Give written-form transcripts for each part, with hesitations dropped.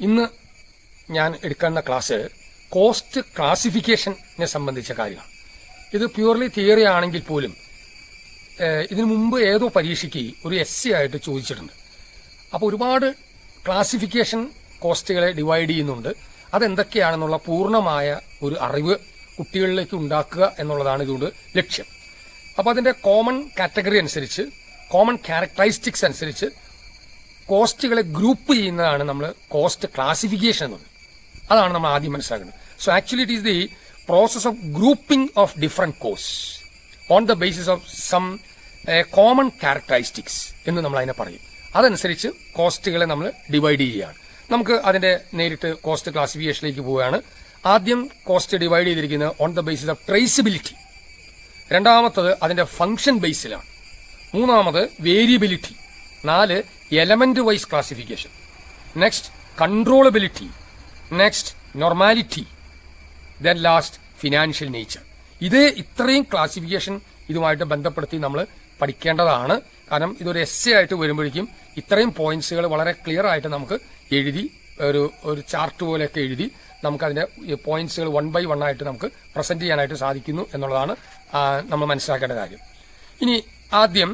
ഇന്ന് ഞാൻ എടുക്കുന്ന ക്ലാസ് കോസ്റ്റ് ക്ലാസിഫിക്കേഷനെ സംബന്ധിച്ച കാര്യമാണ്. ഇത് പ്യൂർലി തിയറി ആണെങ്കിൽ പോലും ഇതിനു മുമ്പ് ഏതോ പരീക്ഷയ്ക്ക് ഒരു എസ്സി ആയിട്ട് ചോദിച്ചിട്ടുണ്ട്. അപ്പോൾ ഒരുപാട് ക്ലാസിഫിക്കേഷൻ കോസ്റ്റുകളെ ഡിവൈഡ് ചെയ്യുന്നുണ്ട്. അതെന്തൊക്കെയാണെന്നുള്ള പൂർണ്ണമായ ഒരു അറിവ് കുട്ടികളിലേക്ക് ഉണ്ടാക്കുക എന്നുള്ളതാണ് ഇതുകൊണ്ട് ലക്ഷ്യം. അപ്പോൾ അതിന്റെ കോമൺ കാറ്റഗറി അനുസരിച്ച്, കോമൺ ക്യാരക്ടറിസ്റ്റിക്സ് അനുസരിച്ച് കോസ്റ്റുകളെ ഗ്രൂപ്പ് ചെയ്യുന്നതാണ് നമ്മൾ കോസ്റ്റ് ക്ലാസിഫിക്കേഷൻ എന്നത്. അതാണ് നമ്മൾ ആദ്യം മനസ്സിലാക്കുന്നത്. So actually it is the process of grouping of different cost on the basis of some common characteristics എന്ന് നമ്മൾ അതിനെ പറയും. അതനുസരിച്ച് കോസ്റ്റുകളെ നമ്മൾ ഡിവൈഡ് ചെയ്യുകയാണ്. നമുക്ക് അതിന്റെ നേരിട്ട് കോസ്റ്റ് ക്ലാസിഫിക്കേഷനിലേക്ക് പോവുകയാണ്. ആദ്യം കോസ്റ്റ് ഡിവൈഡ് ചെയ്തിരിക്കുന്നത് on the basis of traceability. രണ്ടാമത്തത് അതിന്റെ ഫംഗ്ഷൻ ബേസിലാണ്. മൂന്നാമത് variability. 4 element wise classification. Next controllability. Next normality. Then last financial nature. ഇത്രയും ക്ലാസിഫിക്കേഷൻ ഇതുമായിട്ട് ബന്ധപ്പെടുത്തി നമ്മൾ പഠിക്കേണ്ടതാണ്. കാരണം ഇതൊരു എസ്സേ ആയിട്ട് വരുമ്പോഴേക്കും ഇത്രയും പോയിന്റ്സുകൾ വളരെ ക്ലിയർ ആയിട്ട് നമുക്ക് എഴുതി ഒരു ചാർട്ട് പോലെയൊക്കെ എഴുതി നമുക്ക് അതിന്റെ പോയിന്റ്സുകൾ 1 by 1 ആയിട്ട് നമുക്ക് പ്രസന്റ് ചെയ്യാനായിട്ട് സാധിക്കുന്നു എന്നുള്ളതാണ് നമ്മൾ മനസ്സിലാക്കേണ്ട കാര്യം. ഇനി ആദ്യം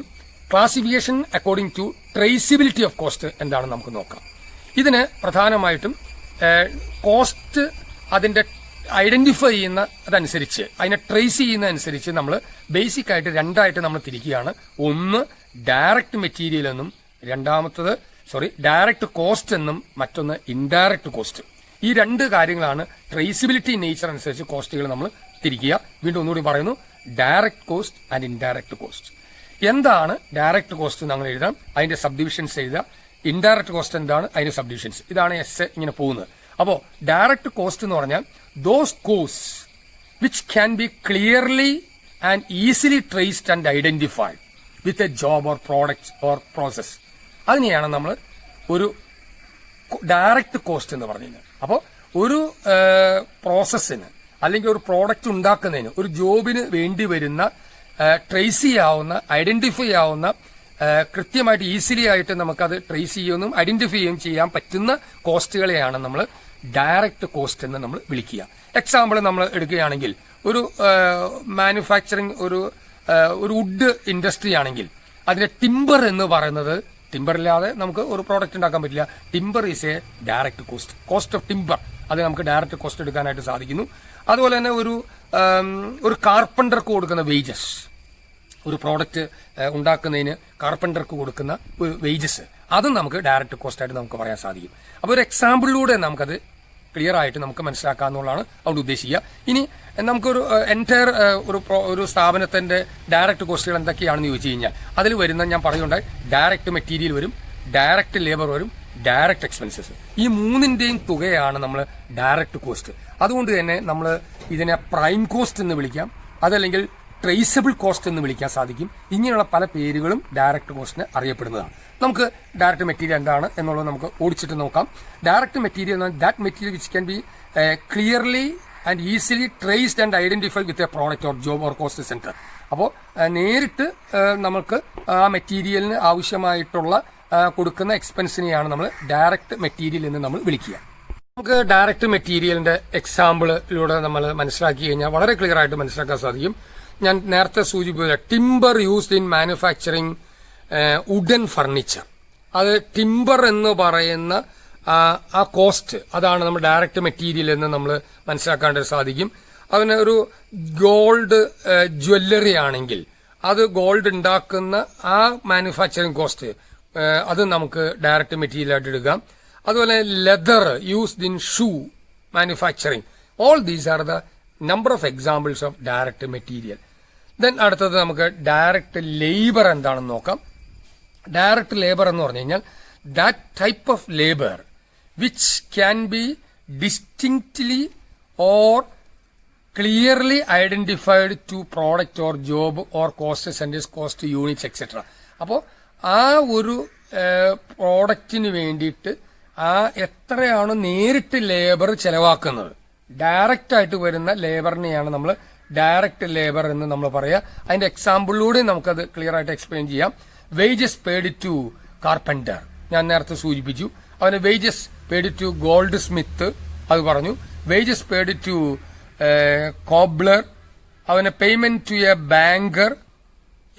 classification according to traceability of cost എന്താണെന്ന് നമുക്ക് നോക്കാം. ഇതിന് പ്രധാനമായിട്ടും കോസ്റ്റ് അതിന്റെ ഐഡന്റിഫൈ ചെയ്യുന്ന അതനുസരിച്ച്, അതിനെ ട്രേസ് ചെയ്യുന്നതനുസരിച്ച് നമ്മൾ ബേസിക് ആയിട്ട് രണ്ടായിട്ട് നമ്മൾ തിരിക്കുകയാണ്. ഒന്ന് ഡയറക്റ്റ് മെറ്റീരിയൽ എന്നും ഡയറക്റ്റ് കോസ്റ്റ് എന്നും മറ്റൊന്ന് ഇൻഡയറക്റ്റ് കോസ്റ്റ്. ഈ രണ്ട് കാര്യങ്ങളാണ് ട്രേസബിലിറ്റി നേച്ചർ അനുസരിച്ച് കോസ്റ്റുകൾ നമ്മൾ തിരിക്കുക. വീണ്ടും ഒന്നുകൂടി പറയുന്നു, direct cost and indirect cost. എന്താണ് ഡയറക്റ്റ് കോസ്റ്റ് നമ്മൾ എഴുതാം, അതിന്റെ സബ് ഡിവിഷൻസ് എഴുതാം. ഇൻഡയറക്റ്റ് കോസ്റ്റ് എന്താണ്, അതിന്റെ സബ് ഡിവിഷൻസ്. ഇതാണ് എസ് ഇങ്ങനെ പോകുന്നത്. അപ്പോ ഡയറക്റ്റ് കോസ്റ്റ് എന്ന് പറഞ്ഞാൽ those cost which can be clearly and easily traced and identified with a job or product or process. അതിനെയാണ് നമ്മൾ ഒരു ഡയറക്റ്റ് കോസ്റ്റ് എന്ന് പറഞ്ഞത്. അപ്പോൾ ഒരു പ്രോസസ്സിന് അല്ലെങ്കിൽ ഒരു പ്രോഡക്റ്റ് ഉണ്ടാക്കുന്നതിന്, ഒരു ജോബിന് വേണ്ടി വരുന്ന ട്രേസ് ചെയ്യാവുന്ന, ഐഡന്റിഫൈ ആവുന്ന, കൃത്യമായിട്ട് ഈസിലി ആയിട്ട് നമുക്കത് ട്രേസ് ചെയ്യുകയും ഐഡന്റിഫൈ ചെയ്യുകയും ചെയ്യാൻ പറ്റുന്ന കോസ്റ്റുകളെയാണ് നമ്മൾ ഡയറക്റ്റ് കോസ്റ്റ് എന്ന് നമ്മൾ വിളിക്കുക. എക്സാമ്പിൾ നമ്മൾ എടുക്കുകയാണെങ്കിൽ ഒരു മാനുഫാക്ചറിങ്, ഒരു വുഡ് ഇൻഡസ്ട്രി ആണെങ്കിൽ അതിന്റെ ടിമ്പർ എന്ന് പറയുന്നത്, ടിമ്പർ ഇല്ലാതെ നമുക്ക് ഒരു പ്രോഡക്റ്റ് ഉണ്ടാക്കാൻ പറ്റില്ല. Timber is A direct cost. Cost of timber അത് നമുക്ക് ഡയറക്റ്റ് കോസ്റ്റ് എടുക്കാനായിട്ട് സാധിക്കുന്നു. അതുപോലെ തന്നെ ഒരു കാർപ്പന്റർക്ക് കൊടുക്കുന്ന വേജസ്, ഒരു പ്രോഡക്റ്റ് ഉണ്ടാക്കുന്നതിന് കാർപ്പന്റർക്ക് കൊടുക്കുന്ന ഒരു വേജസ്, അതും നമുക്ക് ഡയറക്റ്റ് കോസ്റ്റ് ആയിട്ട് നമുക്ക് പറയാൻ സാധിക്കും. അപ്പോൾ ഒരു എക്സാമ്പിളിലൂടെ നമുക്കത് ക്ലിയർ ആയിട്ട് നമുക്ക് മനസ്സിലാക്കാന്നുള്ളതാണ് അവിടെ ഉദ്ദേശിക്കുക. ഇനി നമുക്കൊരു എൻറ്റയർ ഒരു സ്ഥാപനത്തിന്റെ ഡയറക്റ്റ് കോസ്റ്റുകൾ എന്തൊക്കെയാണെന്ന് ചോദിച്ചു കഴിഞ്ഞാൽ അതിൽ വരുന്ന, ഞാൻ പറയുന്നുണ്ടായി, ഡയറക്റ്റ് മെറ്റീരിയൽ വരും, ഡയറക്റ്റ് ലേബർ വരും, ഡയറക്റ്റ് എക്സ്പെൻസസ്. ഈ മൂന്നിന്റെയും തുകയാണ് നമ്മൾ ഡയറക്റ്റ് കോസ്റ്റ്. അതുകൊണ്ട് തന്നെ നമ്മൾ ഇതിനെ പ്രൈം കോസ്റ്റ് എന്ന് വിളിക്കാം, അതല്ലെങ്കിൽ ട്രേസബിൾ കോസ്റ്റ് എന്ന് വിളിക്കാൻ സാധിക്കും. ഇങ്ങനെയുള്ള പല പേരുകളും ഡയറക്റ്റ് കോസ്റ്റിന് അറിയപ്പെടുന്നതാണ്. നമുക്ക് ഡയറക്റ്റ് മെറ്റീരിയൽ എന്താണ് എന്നുള്ളത് നമുക്ക് ഓടിച്ചിട്ട് നോക്കാം. ഡയറക്റ്റ് മെറ്റീരിയൽ എന്നാൽ that material which can be clearly and easily traced and identified with a product or job or cost centre. അപ്പോൾ നേരിട്ട് നമുക്ക് ആ മെറ്റീരിയലിന് ആവശ്യമായിട്ടുള്ള കൊടുക്കുന്ന എക്സ്പെൻസിനെയാണ് നമ്മൾ ഡയറക്റ്റ് മെറ്റീരിയൽ എന്ന് നമ്മൾ വിളിക്കുക. നമുക്ക് ഡയറക്റ്റ് മെറ്റീരിയലിന്റെ എക്സാമ്പിളിലൂടെ നമ്മൾ മനസ്സിലാക്കി കഴിഞ്ഞാൽ വളരെ ക്ലിയർ ആയിട്ട് മനസ്സിലാക്കാൻ സാധിക്കും. ഞാൻ നേരത്തെ സൂചിപ്പിച്ച timber used in manufacturing wooden furniture, അത് ടിമ്പർ എന്ന് പറയുന്ന ആ കോസ്റ്റ്, അതാണ് നമ്മൾ ഡയറക്റ്റ് മെറ്റീരിയൽ എന്ന് നമ്മൾ മനസ്സിലാക്കാനായിട്ട് സാധിക്കും. അതിന് ഒരു ഗോൾഡ് ജ്വല്ലറി ആണെങ്കിൽ അത് ഗോൾഡ് ഉണ്ടാക്കുന്ന ആ മാനുഫാക്ചറിങ് കോസ്റ്റ്, അത് നമുക്ക് ഡയറക്റ്റ് മെറ്റീരിയൽ ആയിട്ട് എടുക്കാം. അതുപോലെ leather used in shoe manufacturing, all these are the number of examples of direct material. Then അടുത്തത് നമുക്ക് ഡയറക്റ്റ് ലേബർ എന്താണെന്ന് നോക്കാം. ഡയറക്റ്റ് ലേബർ എന്ന് പറഞ്ഞു കഴിഞ്ഞാൽ that type of labour which can be distinctly or clearly identified to product or job or cost centres, cost units etcetera. അപ്പോൾ ആ ഒരു പ്രോഡക്റ്റിന് വേണ്ടിയിട്ട് എത്രയാണ് നേരിട്ട് ലേബർ ചെലവാക്കുന്നത്, ഡയറക്റ്റ് ആയിട്ട് വരുന്ന ലേബറിനെയാണ് നമ്മൾ ഡയറക്റ്റ് ലേബർ എന്ന് നമ്മൾ പറയാം. അതിന്റെ എക്സാമ്പിളിലൂടെ നമുക്കത് ക്ലിയർ ആയിട്ട് എക്സ്പ്ലെയിൻ ചെയ്യാം. വേജസ് പെയ്ഡ് ടു കാർപ്പന്റർ, ഞാൻ നേരത്തെ സൂചിപ്പിച്ചു. അവന് wages paid to goldsmith, അത് പറഞ്ഞു. വേജസ് പെയ്ഡ് ടു കോബ്ലർ, അവന് പേയ്മെന്റ് ടു എ ബാങ്കർ.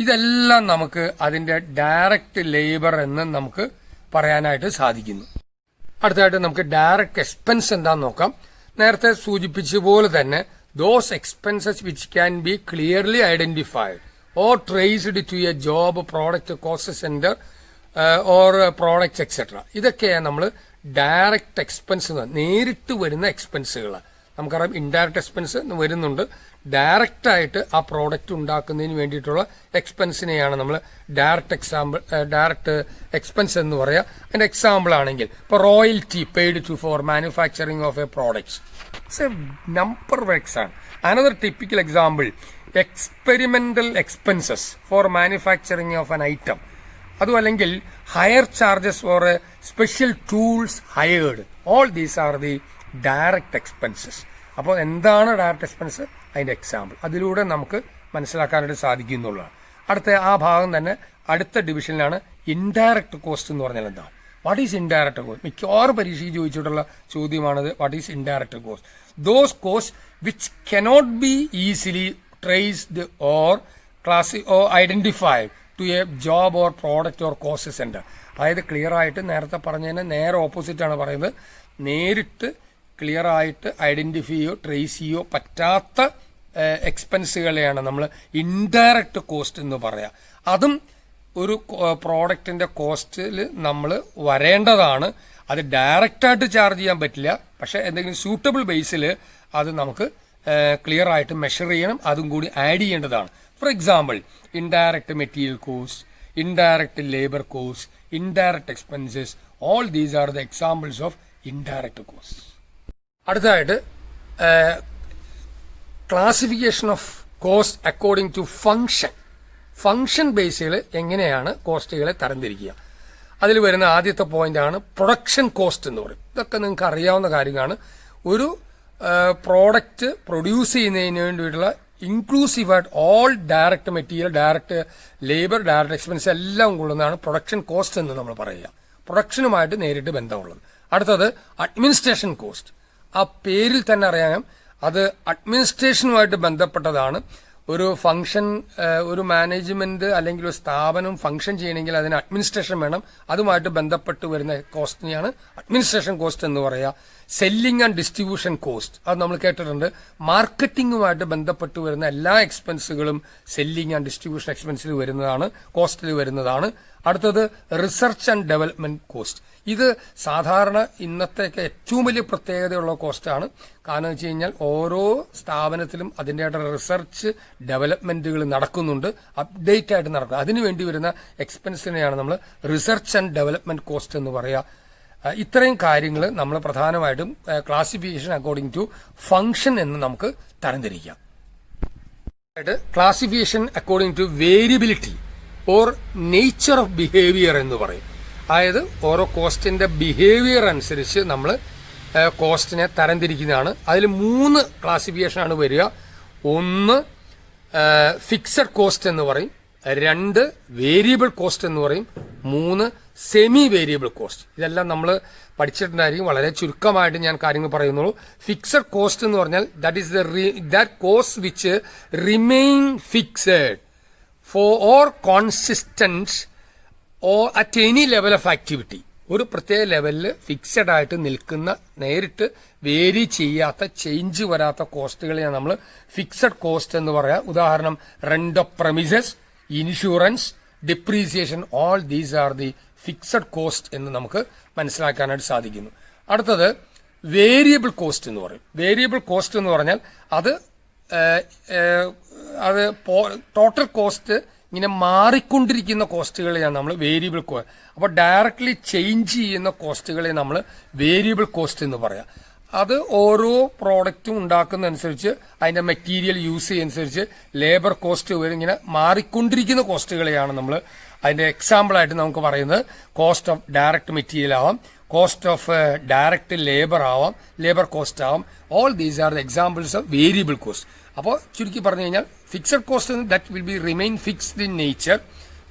ഇതെല്ലാം നമുക്ക് അതിന്റെ ഡയറക്റ്റ് ലേബർ എന്ന് നമുക്ക് പറയാനായിട്ട് സാധിക്കുന്നു. അടുത്തതായിട്ട് നമുക്ക് ഡയറക്റ്റ് എക്സ്പെൻസ് എന്താന്ന് നോക്കാം. നേരത്തെ സൂചിപ്പിച്ച പോലെ തന്നെ those expenses which can be clearly identified or traced to a job, product, cost center or products etcetera. ഇതൊക്കെയാണ് നമ്മൾ ഡയറക്റ്റ് എക്സ്പെൻസ്, നേരിട്ട് വരുന്ന എക്സ്പെൻസുകൾ. നമുക്കറിയാം ഇൻഡയറക്റ്റ് എക്സ്പെൻസ് വരുന്നുണ്ട്. ഡയറക്റ്റ് ആയിട്ട് ആ പ്രോഡക്റ്റ് ഉണ്ടാക്കുന്നതിന് വേണ്ടിയിട്ടുള്ള എക്സ്പെൻസിനെയാണ് നമ്മൾ ഡയറക്റ്റ് എക്സ്പെൻസ് എന്ന് പറയാ. അതിന്റെ എക്സാമ്പിൾ ആണെങ്കിൽ ഇപ്പൊ royalty paid to for manufacturing of a products, it's a number of X ആണ്. Another typical example experimental expenses for manufacturing of an item. അതും അല്ലെങ്കിൽ hire charges for special tools hired. All these are the direct expenses. അപ്പോൾ എന്താണ് direct expense, അതിന്റെ example അതിലൂടെ നമുക്ക് മനസ്സിലാക്കാനായിട്ട് സാധിക്കുന്നുള്ളതാണ്. അടുത്ത ആ ഭാഗം തന്നെ അടുത്ത ഡിവിഷനിലാണ് ഇൻഡയറക്റ്റ് കോസ്റ്റ് എന്ന് പറഞ്ഞാൽ എന്താ. What is indirect cost? മിക്കവാറും പരീക്ഷയിൽ ചോദിച്ചിട്ടുള്ള ചോദ്യമാണത്. What is indirect cost? Those cost which cannot be easily traced or identified to a job or product or cost centre. അതായത് ക്ലിയർ ആയിട്ട് നേരത്തെ പറഞ്ഞതിന് നേരെ ഓപ്പോസിറ്റ് ആണ് പറയുന്നത്. നേരിട്ട് ക്ലിയർ ആയിട്ട് ഐഡന്റിഫൈ ചെയ്യോ ട്രേസ് ചെയ്യോ പറ്റാത്ത എക്സ്പെൻസുകളെയാണ് നമ്മൾ ഇൻഡയറക്റ്റ് കോസ്റ്റ് എന്ന് പറയാം. അതും ഒരു പ്രോഡക്റ്റിന്റെ കോസ്റ്റിൽ നമ്മൾ വരേണ്ടതാണ്. അത് ഡയറക്റ്റായിട്ട് ചാർജ് ചെയ്യാൻ പറ്റില്ല, പക്ഷെ എന്തെങ്കിലും സൂട്ടബിൾ ബേസിൽ അത് നമുക്ക് ക്ലിയർ ആയിട്ട് മെഷർ ചെയ്യണം, അതും കൂടി ആഡ് ചെയ്യേണ്ടതാണ്. For example indirect material cost, indirect labour cost, indirect expenses, all these are the examples of indirect cost. അടുത്തതായിട്ട് classification of cost according to function. Function ബേസിൽ എങ്ങനെയാണ് കോസ്റ്റുകളെ തരംതിരിക്കുക? അതിൽ വരുന്ന ആദ്യത്തെ പോയിന്റ് ആണ് പ്രൊഡക്ഷൻ കോസ്റ്റ് എന്ന് പറയും. ഇതൊക്കെ നിങ്ങൾക്ക് അറിയാവുന്ന കാര്യമാണ്. ഒരു പ്രോഡക്റ്റ് പ്രൊഡ്യൂസ് ചെയ്യുന്നതിന് വേണ്ടിയിട്ടുള്ള ഇൻക്ലൂസീവായിട്ട് all direct material, direct labour, direct expense എല്ലാം കൊള്ളുന്നതാണ് പ്രൊഡക്ഷൻ കോസ്റ്റ് എന്ന് നമ്മൾ പറയുക. പ്രൊഡക്ഷനുമായിട്ട് നേരിട്ട് ബന്ധമുള്ളത്. അടുത്തത് അഡ്മിനിസ്ട്രേഷൻ കോസ്റ്റ്. ആ പേരിൽ തന്നെ അറിയാം അത് അഡ്മിനിസ്ട്രേഷനുമായിട്ട് ബന്ധപ്പെട്ടതാണ്. ഒരു ഫംഗ്ഷൻ, ഒരു മാനേജ്മെന്റ് അല്ലെങ്കിൽ ഒരു സ്ഥാപനം ഫംഗ്ഷൻ ചെയ്യണമെങ്കിൽ അതിന് അഡ്മിനിസ്ട്രേഷൻ വേണം. അതുമായിട്ട് ബന്ധപ്പെട്ട് വരുന്ന കോസ്റ്റിനെയാണ് അഡ്മിനിസ്ട്രേഷൻ കോസ്റ്റ് എന്ന് പറയുക. സെല്ലിംഗ് ആൻഡ് ഡിസ്ട്രിബ്യൂഷൻ കോസ്റ്റ്, അത് നമ്മൾ കേട്ടിട്ടുണ്ട്. മാർക്കറ്റിംഗുമായിട്ട് ബന്ധപ്പെട്ട് വരുന്ന എല്ലാ എക്സ്പെൻസുകളും സെല്ലിംഗ് ആൻഡ് ഡിസ്ട്രിബ്യൂഷൻ എക്സ്പെൻസിൽ വരുന്നതാണ്, കോസ്റ്റിൽ വരുന്നതാണ്. അടുത്തത് റിസർച്ച് ആൻഡ് ഡെവലപ്മെന്റ് കോസ്റ്റ്. ഇത് സാധാരണ ഇന്നത്തേക്ക് ഏറ്റവും വലിയ പ്രത്യേകതയുള്ള കോസ്റ്റാണ്. കാരണം വെച്ച് കഴിഞ്ഞാൽ ഓരോ സ്ഥാപനത്തിലും അതിൻ്റെതായിട്ട് റിസർച്ച് ഡെവലപ്മെന്റുകൾ നടക്കുന്നുണ്ട്, അപ്ഡേറ്റ് ആയിട്ട് നടക്കും. അതിനുവേണ്ടി വരുന്ന എക്സ്പെൻസിനെയാണ് നമ്മൾ റിസർച്ച് ആൻഡ് ഡെവലപ്മെന്റ് കോസ്റ്റ് എന്ന് പറയുക. ഇത്രയും കാര്യങ്ങൾ നമ്മൾ പ്രധാനമായിട്ടും ക്ലാസിഫിക്കേഷൻ അക്കോർഡിംഗ് ടു ഫംഗ്ഷൻ എന്ന് നമുക്ക് തരംതിരിക്കാം. Classification according to variability or nature of behaviour എന്ന് പറയും. അതായത് ഓരോ കോസ്റ്റിന്റെ ബിഹേവിയർ അനുസരിച്ച് നമ്മൾ കോസ്റ്റിനെ തരംതിരിക്കുന്നതാണ്. അതിൽ 3 ക്ലാസിഫിക്കേഷനാണ് വരിക. 1 ഫിക്സഡ് കോസ്റ്റ് എന്ന് പറയും, 2 വേരിയബിൾ കോസ്റ്റ് എന്ന് പറയും, 3 സെമി വേരിയബിൾ കോസ്റ്റ്. ഇതെല്ലാം നമ്മൾ പഠിച്ചിട്ടുണ്ടായിരിക്കും. വളരെ ചുരുക്കമായിട്ട് ഞാൻ കാര്യങ്ങൾ പറയുന്നുള്ളൂ. ഫിക്സഡ് കോസ്റ്റ് എന്ന് പറഞ്ഞാൽ that is that cost which remain fixed for or consistent or at any level of activity. ഒരു പ്രത്യേക ലെവലിൽ ഫിക്സഡ് ആയിട്ട് നിൽക്കുന്ന, നേരിട്ട് വേരി ചെയ്യാത്ത, ചേഞ്ച് വരാത്ത കോസ്റ്റുകളെയാണ് നമ്മൾ ഫിക്സഡ് കോസ്റ്റ് എന്ന് പറയാം. ഉദാഹരണം rent of premises, insurance, depreciation, all these are the fixed cost എന്ന് നമുക്ക് മനസ്സിലാക്കാനായിട്ട് സാധിക്കുന്നു. അടുത്തത് വേരിയബിൾ കോസ്റ്റ് എന്ന് പറയും. വേരിയബിൾ കോസ്റ്റ് എന്ന് പറഞ്ഞാൽ അത് ടോട്ടൽ കോസ്റ്റ് ഇങ്ങനെ മാറിക്കൊണ്ടിരിക്കുന്ന കോസ്റ്റുകളെയാണ് നമ്മൾ വേരിയബിൾ കോസ്റ്റ്. അപ്പോൾ ഡയറക്ട്ലി ചേഞ്ച് ചെയ്യുന്ന കോസ്റ്റുകളെ നമ്മൾ വേരിയബിൾ കോസ്റ്റ് എന്ന് പറയാം. അത് ഓരോ പ്രോഡക്റ്റും ഉണ്ടാക്കുന്നതനുസരിച്ച് അതിന്റെ മെറ്റീരിയൽ യൂസ് ചെയ്യുന്നതനുസരിച്ച് ലേബർ കോസ്റ്റ് വരെ ഇങ്ങനെ മാറിക്കൊണ്ടിരിക്കുന്ന കോസ്റ്റുകളെയാണ് നമ്മൾ അതിന്റെ എക്സാമ്പിൾ ആയിട്ട് നമുക്ക് പറയുന്നത്. കോസ്റ്റ് ഓഫ് ഡയറക്റ്റ് മെറ്റീരിയൽ ആവാം, കോസ്റ്റ് ഓഫ് ഡയറക്റ്റ് ലേബർ ആവാം, ലേബർ കോസ്റ്റ് ആവാം. All these are the examples of variable cost. അപ്പോൾ ചുരുക്കി പറഞ്ഞു കഴിഞ്ഞാൽ fixed cost that will be remain fixed in nature,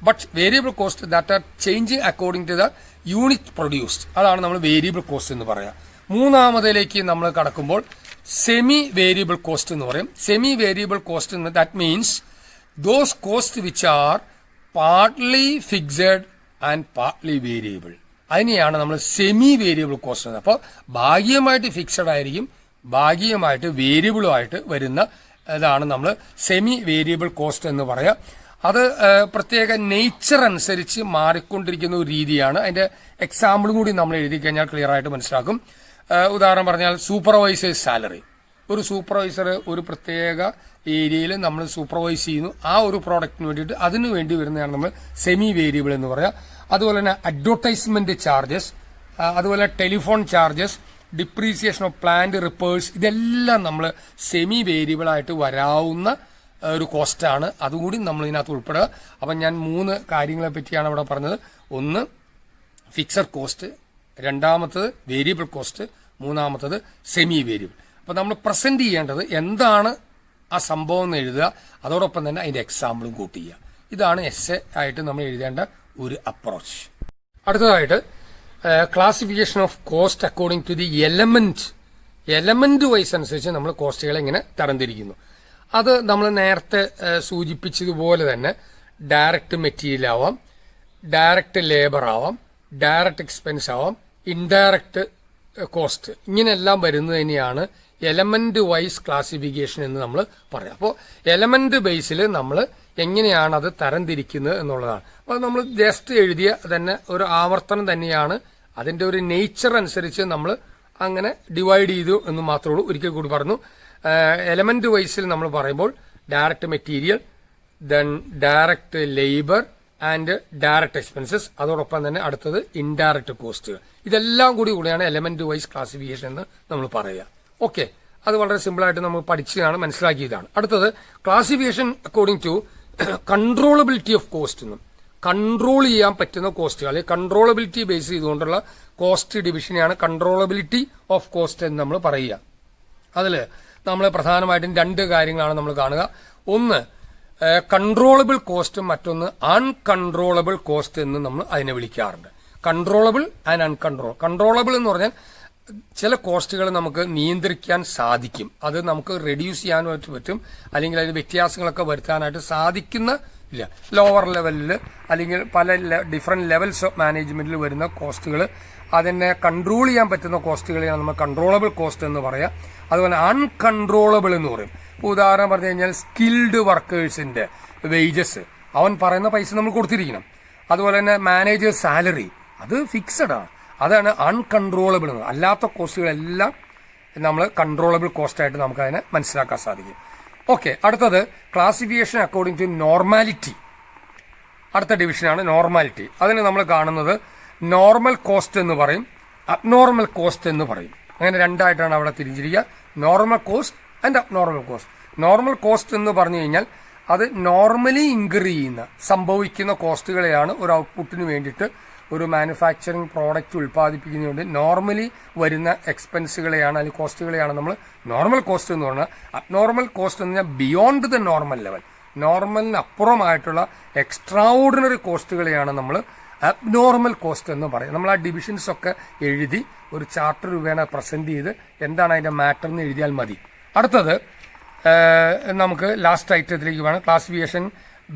but variable cost that are changing according to the unit produced, അതാണ് നമ്മൾ variable cost എന്ന് പറയാം. മൂന്നാമതിലേക്ക് നമ്മൾ കടക്കുമ്പോൾ സെമി വേരിയബിൾ കോസ്റ്റ് എന്ന് പറയും. സെമി വേരിയബിൾ കോസ്റ്റ് എന്ന് that means those cost which are partly fixed and partly variable, അതിനെയാണ് നമ്മൾ സെമി വേരിയബിൾ കോസ്റ്റ് എന്ന്. അപ്പോൾ ഭാഗികമായിട്ട് ഫിക്സഡ് ആയിരിക്കും, ഭാഗികമായിട്ട് വേരിയബിളും ആയിട്ട് വരുന്ന ഇതാണ് നമ്മൾ സെമി വേരിയബിൾ കോസ്റ്റ് എന്ന് പറയാം. അത് പ്രത്യേക നേച്ചർ അനുസരിച്ച് മാറിക്കൊണ്ടിരിക്കുന്ന ഒരു രീതിയാണ്. അതിന്റെ എക്സാമ്പിളും കൂടി നമ്മൾ എഴുതി കഴിഞ്ഞാൽ ക്ലിയർ ആയിട്ട് മനസ്സിലാക്കും. ഉദാഹരണം പറഞ്ഞാൽ സൂപ്പർവൈസേഴ്സ് സാലറി. ഒരു സൂപ്പർവൈസർ ഒരു പ്രത്യേക ഏരിയയിൽ നമ്മൾ സൂപ്പർവൈസ് ചെയ്യുന്നു, ആ ഒരു പ്രോഡക്റ്റിന് വേണ്ടിയിട്ട് അതിനു വേണ്ടി വരുന്നതാണ് നമ്മൾ സെമി വേരിയബിൾ എന്ന് പറയാം. അതുപോലെ തന്നെ അഡ്വർടൈസ്മെന്റ് ചാർജസ്, അതുപോലെ telephone charges, depreciation of plant repairs, ഇതെല്ലാം നമ്മൾ സെമി വേരിയബിൾ ആയിട്ട് വരാവുന്ന ഒരു കോസ്റ്റാണ്. അതുകൂടി നമ്മൾ ഇതിനകത്ത് ഉൾപ്പെടുക. അപ്പം ഞാൻ 3 കാര്യങ്ങളെ പറ്റിയാണ് ഇവിടെ പറഞ്ഞത്. ഒന്ന് ഫിക്സഡ് കോസ്റ്റ്, രണ്ടാമത്തത് വേരിയബിൾ കോസ്റ്റ്, മൂന്നാമത്തത് സെമി വേരിയബിൾ. അപ്പം നമ്മൾ പ്രസന്റ് ചെയ്യേണ്ടത് എന്താണ് ആ സംഭവം എന്ന് എഴുതുക, അതോടൊപ്പം തന്നെ അതിന്റെ എക്സാമ്പിളും കൂട്ടി ചെയ്യുക. ഇതാണ് എസ്സേ ആയിട്ട് നമ്മൾ എഴുതേണ്ട ഒരു അപ്രോച്ച്. അടുത്തതായിട്ട് classification of cost according to the element wise അനുസരിച്ച് നമ്മൾ കോസ്റ്റുകളെ ഇങ്ങനെ തരംതിരിക്കുന്നു. അത് നമ്മൾ നേരത്തെ സൂചിപ്പിച്ചതുപോലെ തന്നെ ഡയറക്റ്റ് മെറ്റീരിയൽ ആവാം, ഡയറക്റ്റ് ലേബർ ആവാം, ഡയറക്റ്റ് എക്സ്പെൻസ് ആവാം, ഇൻഡയറക്റ്റ് കോസ്റ്റ്, ഇങ്ങനെയെല്ലാം വരുന്നത് തന്നെയാണ് എലമെന്റ് വൈസ് ക്ലാസിഫിക്കേഷൻ എന്ന് നമ്മൾ പറയാം. അപ്പോൾ എലമെന്റ് ബേസിൽ നമ്മൾ എങ്ങനെയാണ് അത് തരംതിരിക്കുന്നത് എന്നുള്ളതാണ്. അപ്പോൾ നമ്മൾ ജസ്റ്റ് എഴുതിയ തന്നെ ഒരു ആവർത്തനം തന്നെയാണ്. അതിന്റെ ഒരു നേച്ചർ അനുസരിച്ച് നമ്മൾ അങ്ങനെ ഡിവൈഡ് ചെയ്തു എന്ന് മാത്രമേ ഉള്ളൂ. ഒരിക്കൽ കൂടി പറഞ്ഞു, എലമെന്റ് വൈസിൽ നമ്മൾ പറയുമ്പോൾ direct material, then direct labour and direct expenses, അതോടൊപ്പം തന്നെ അടുത്തത് ഇൻഡയറക്റ്റ് കോസ്റ്റുകൾ. ഇതെല്ലാം കൂടിയാണ് എലമെന്റ് വൈസ് ക്ലാസിഫിക്കേഷൻ എന്ന് നമ്മൾ പറയുക. ഓക്കെ, അത് വളരെ സിമ്പിൾ ആയിട്ട് നമ്മൾ പഠിച്ചതാണ്, മനസ്സിലാക്കിയതാണ്. അടുത്തത് classification according to controllability of cost എന്നും. കൺട്രോൾ ചെയ്യാൻ പറ്റുന്ന കോസ്റ്റുകൾ, അല്ലെങ്കിൽ കൺട്രോളബിലിറ്റി ബേസ് ചെയ്തുകൊണ്ടുള്ള കോസ്റ്റ് ഡിവിഷനെയാണ് കൺട്രോളബിലിറ്റി ഓഫ് കോസ്റ്റ് എന്ന് നമ്മൾ പറയുക. അതിൽ നമ്മൾ പ്രധാനമായിട്ടും 2 കാര്യങ്ങളാണ് നമ്മൾ കാണുക. ഒന്ന് കൺട്രോളബിൾ കോസ്റ്റും മറ്റൊന്ന് അൺകൺട്രോളബിൾ കോസ്റ്റ് എന്ന് നമ്മൾ അതിനെ വിളിക്കാറുണ്ട്. Controllable and uncontrolled. കൺട്രോളബിൾ എന്ന് പറഞ്ഞാൽ ചില കോസ്റ്റുകൾ നമുക്ക് നിയന്ത്രിക്കാൻ സാധിക്കും, അത് നമുക്ക് റെഡ്യൂസ് ചെയ്യാനായിട്ട് പറ്റും, അല്ലെങ്കിൽ അതിന് വ്യത്യാസങ്ങളൊക്കെ വരുത്താനായിട്ട് സാധിക്കുന്ന ഇല്ല. ലോവർ ലെവലിൽ അല്ലെങ്കിൽ പല ഡിഫറെന്റ് ലെവൽസ് ഓഫ് മാനേജ്മെന്റിൽ വരുന്ന കോസ്റ്റുകൾ, അതിനെ കൺട്രോൾ ചെയ്യാൻ പറ്റുന്ന കോസ്റ്റുകളെയാണ് നമ്മൾ കൺട്രോളബിൾ കോസ്റ്റ് എന്ന് പറയാം. അതുപോലെ അൺകൺട്രോളബിൾ എന്ന് പറയും. ഉദാഹരണം പറഞ്ഞു കഴിഞ്ഞാൽ സ്കിൽഡ് വർക്കേഴ്സിന്റെ വേജസ്, അവൻ പറയുന്ന പൈസ നമ്മൾ കൊടുത്തിരിക്കണം. അതുപോലെ തന്നെ മാനേജേഴ്സ് സാലറി, അത് ഫിക്സഡ് ആണ്, അതാണ് അൺകൺട്രോളബിൾ. അല്ലാത്ത കോസ്റ്റുകളെല്ലാം നമ്മൾ കൺട്രോളബിൾ കോസ്റ്റായിട്ട് നമുക്ക് അതിനെ മനസ്സിലാക്കാൻ സാധിക്കും. ഓക്കെ, അടുത്തത് ക്ലാസിഫിക്കേഷൻ അക്കോർഡിംഗ് ടു നോർമാലിറ്റി. അടുത്ത ഡിവിഷനാണ് നോർമാലിറ്റി. അതിന് നമ്മൾ കാണുന്നത് നോർമൽ കോസ്റ്റ് എന്ന് പറയും, അബ്നോർമൽ കോസ്റ്റ് എന്ന് പറയും. അങ്ങനെ 2 ആയിട്ടാണ് അവിടെ തിരിച്ചിരിക്കുക, normal cost and abnormal cost. Normal cost എന്ന് പറഞ്ഞു കഴിഞ്ഞാൽ അത് നോർമലി ഇൻക്രീ ചെയ്യുന്ന സംഭവിക്കുന്ന കോസ്റ്റുകളെയാണ് ഒരു ഔട്ട്പുട്ടിന് വേണ്ടിയിട്ട് ഒരു മാനുഫാക്ചറിങ് പ്രോഡക്റ്റ് ഉൽപ്പാദിപ്പിക്കുന്നതിന് വേണ്ടി നോർമലി വരുന്ന എക്സ്പെൻസുകളെയാണ് അല്ലെങ്കിൽ കോസ്റ്റുകളെയാണ് നമ്മൾ നോർമൽ കോസ്റ്റ് എന്ന് പറഞ്ഞാൽ. അബ്നോർമൽ കോസ്റ്റ് എന്ന് പറഞ്ഞാൽ ബിയോണ്ട് ദ നോർമൽ ലെവൽ, നോർമലിന് അപ്പുറമായിട്ടുള്ള എക്സ്ട്രാ ഓർഡിനറി കോസ്റ്റുകളെയാണ് നമ്മൾ അബ്നോർമൽ കോസ്റ്റ് എന്ന് പറയും. നമ്മൾ ആ ഡിവിഷൻസ് ഒക്കെ എഴുതി ഒരു ചാർട്ട് രൂപേണ പ്രസന്റ് ചെയ്ത് എന്താണ് അതിന്റെ മാറ്റർ എന്ന് എഴുതിയാൽ മതി. അടുത്തത് നമുക്ക് ലാസ്റ്റ് ഐറ്റത്തിലേക്ക് വേണം. Classification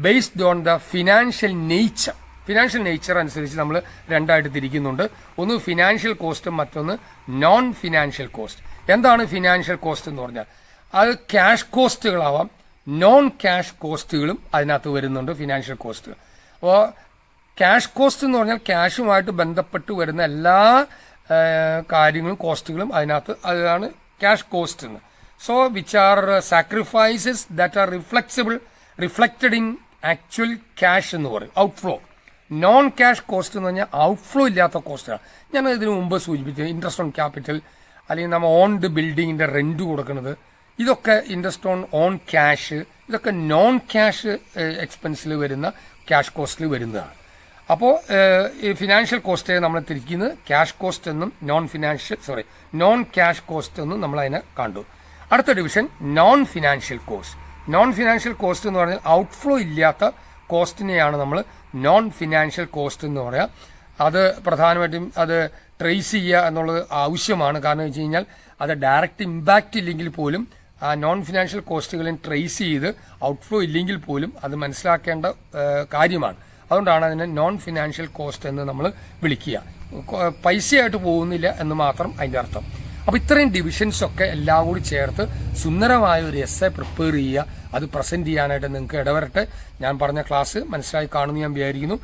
based on the financial nature. Financial nature അനുസരിച്ച് നമ്മൾ 2 ആയിട്ട് തിരിക്കുന്നുണ്ട്. ഒന്ന് ഫിനാൻഷ്യൽ കോസ്റ്റും മറ്റൊന്ന് നോൺ ഫിനാൻഷ്യൽ കോസ്റ്റ്. എന്താണ് ഫിനാൻഷ്യൽ കോസ്റ്റ് എന്ന് പറഞ്ഞാൽ? അത് ക്യാഷ് കോസ്റ്റുകളാവാം, നോൺ ക്യാഷ് കോസ്റ്റുകളും അതിനകത്ത് വരുന്നുണ്ട് ഫിനാൻഷ്യൽ കോസ്റ്റ്. അപ്പോൾ ക്യാഷ് കോസ്റ്റ് എന്ന് പറഞ്ഞാൽ ക്യാഷുമായിട്ട് ബന്ധപ്പെട്ട് വരുന്ന എല്ലാ കാര്യങ്ങളും കോസ്റ്റുകളും അതിനകത്ത്, അതാണ് ക്യാഷ് കോസ്റ്റ് എന്ന്. So which are sacrifices that are reflected in actual cash എന്ന് പറയും, ഔട്ട്ഫ്ലോ. നോൺ ക്യാഷ് കോസ്റ്റ് എന്ന് പറഞ്ഞാൽ ഔട്ട്ഫ്ലോ ഇല്ലാത്ത കോസ്റ്റാണ്. ഞാൻ ഇതിനു മുമ്പ് സൂചിപ്പിച്ചത് ഇൻട്രസ്റ്റ് ഓൺ ക്യാപിറ്റൽ, അല്ലെങ്കിൽ നമ്മൾ ഓൺഡ് ബിൽഡിങ്ങിന്റെ റെന്റ് കൊടുക്കുന്നത്, ഇതൊക്കെ ഇൻട്രസ്റ്റ് ഓൺ ക്യാഷ്, ഇതൊക്കെ നോൺ ക്യാഷ് എക്സ്പെൻസിൽ വരുന്ന ക്യാഷ് കോസ്റ്റിൽ വരുന്നതാണ്. അപ്പോൾ ഈ ഫിനാൻഷ്യൽ കോസ്റ്റ് നമ്മൾ തിരിക്കുന്നത് ക്യാഷ് കോസ്റ്റ് എന്നും നോൺ ക്യാഷ് കോസ്റ്റ് എന്നും നമ്മൾ അതിനെ കണ്ടു. അടുത്ത division non financial cost. Non financial cost എന്ന് പറഞ്ഞാൽ ഔട്ട്ഫ്ലോ ഇല്ലാത്ത കോസ്റ്റിനെയാണ് നമ്മൾ നോൺ ഫിനാൻഷ്യൽ കോസ്റ്റ് എന്ന് പറയാം. അത് പ്രധാനമായിട്ടും അത് ട്രേസ് ചെയ്യുക എന്നുള്ളത് ആവശ്യമാണ്. കാരണം വെച്ച് കഴിഞ്ഞാൽ അത് ഡയറക്റ്റ് ഇമ്പാക്റ്റ് ഇല്ലെങ്കിൽ പോലും ആ നോൺ ഫിനാൻഷ്യൽ കോസ്റ്റുകളെ ട്രേസ് ചെയ്ത് ഔട്ട്ഫ്ലോ ഇല്ലെങ്കിൽ പോലും അത് മനസ്സിലാക്കേണ്ട കാര്യമാണ്. അതുകൊണ്ടാണ് അതിനെ നോൺ ഫിനാൻഷ്യൽ കോസ്റ്റ് എന്ന് നമ്മൾ വിളിക്കുക. പൈസയായിട്ട് പോകുന്നില്ല എന്ന് മാത്രം അതിന്റെ അർത്ഥം. അപ്പൊ ഇത്രയും ഡിവിഷൻസ് ഒക്കെ എല്ലാം കൂടി ചേർത്ത് സുന്ദരമായ ഒരു എസ്സേ പ്രിപ്പയർ ചെയ്യുക, അത് പ്രസന്റ് ചെയ്യാനായിട്ട് നിങ്ങൾക്ക് ഇടവരട്ടെ. ഞാൻ പറഞ്ഞ ക്ലാസ് മനസ്സിലായി കാണുമെന്ന് ഞാൻ വിചാരിക്കുന്നു.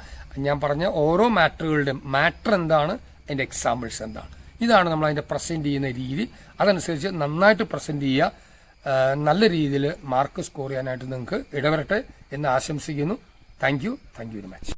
ഞാൻ പറഞ്ഞ ഓരോ മാറ്ററുകളുടെയും മാറ്റർ എന്താണ്, അതിന്റെ എക്സാമ്പിൾസ് എന്താണ്, ഇതാണ് നമ്മൾ അതിന്റെ പ്രസന്റ് ചെയ്യുന്ന രീതി. അതനുസരിച്ച് നന്നായിട്ട് പ്രസന്റ് ചെയ്യുക. നല്ല രീതിയിൽ മാർക്ക് സ്കോർ ചെയ്യാനായിട്ട് നിങ്ങൾക്ക് ഇടവരട്ടെ എന്ന് ആശംസിക്കുന്നു. Thank you very much.